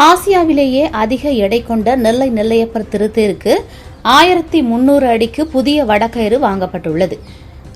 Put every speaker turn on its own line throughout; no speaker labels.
ஆசியாவிலேயே அதிக எடை கொண்ட நெல்லை நெல்லையப்பர் திருத்தேருக்கு 1300 அடிக்கு புதிய வடக்கயிறு வாங்கப்பட்டுள்ளது.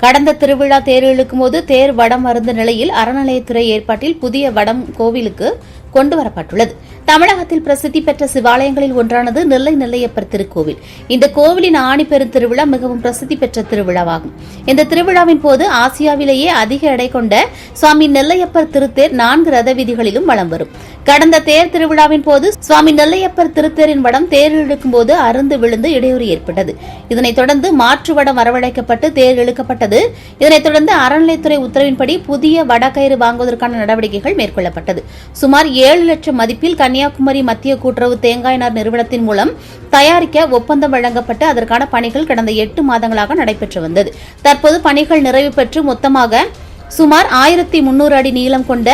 கடந்த திருவிழா தேர் இழுக்கும் போது தேர் வடம் அருந்த நிலையில் அறநிலையத்துறை ஏற்பாட்டில் புதிய வடம் கோவிலுக்கு கொண்டுவரப்பட்டுள்ளது. தமிழகத்தில் பிரசித்தி பெற்ற சிவாலயங்களில் ஒன்றானது நெல்லை நெல்லையப்பர் திருக்கோவில். இந்த கோவிலின் ஆணிப்பெரும் திருவிழா மிகவும் பிரசித்தி பெற்ற திருவிழாவாகும். இந்த திருவிழாவின் போது ஆசியாவிலேயே அதிக எடை கொண்ட சுவாமி நெல்லையப்பர் திருத்தேர் 4 ரத வீதிகளிலும் வலம் வரும். கடந்த தேர் திருவிழாவின் போது சுவாமி நெல்லையப்பர் திருத்தேரின் வடம் தேர் இழுக்கும் போது அருந்து விழுந்து இடையூறு ஏற்பட்டது. இதனைத் தொடர்ந்து மாற்று வடம் வரவழைக்கப்பட்டு தேர் இழுக்கப்பட்டது. இதனைத் தொடர்ந்து அறநிலையத்துறை உத்தரவின்படி புதிய வடக்கயிறு வாங்குவதற்கான நடவடிக்கைகள் மேற்கொள்ளப்பட்டது. சுமார் 7 லட்சம் மதிப்பில் கன்னியாகுமரி மத்திய கூட்டுறவு தேங்காய் நார் நிறுவனத்தின் மூலம் தயாரிக்க ஒப்பந்தம் வழங்கப்பட்டு அதற்கான பணிகள் கடந்த 8 மாதங்களாக நடைபெற்று வந்தது. தற்போது பணிகள் நிறைவு பெற்று மொத்தமாக சுமார் 1300 அடி நீளம் கொண்ட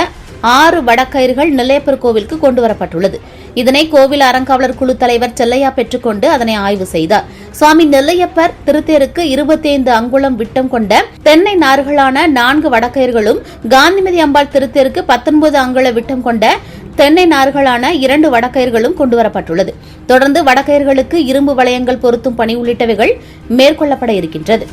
6 வடக்கயிறுகள் நெல்லையப்பர் கோவிலுக்கு கொண்டுவரப்பட்டுள்ளது. இதனை கோவில் அறங்காவலர் குழு தலைவர் செல்லையா பெற்றுக்கொண்டு அதனை ஆய்வு செய்தார். சுவாமி நெல்லையப்பர் திருத்தேருக்கு 25 அங்குலம் விட்டம் கொண்ட தென்னை நார்களான 4 வடக்கயிறுகளும், காந்திமதி அம்பாள் திருத்தேருக்கு 19 அங்குல விட்டம் கொண்ட தென்னை நார்களான 2 வடக்கயிறுகளும் கொண்டுவரப்பட்டுள்ளது. தொடர்ந்து வடக்கயிறுகளுக்கு இரும்பு வளையங்கள் பொருத்தும் பணி உள்ளிட்டவைகள் மேற்கொள்ளப்பட இருக்கின்றது.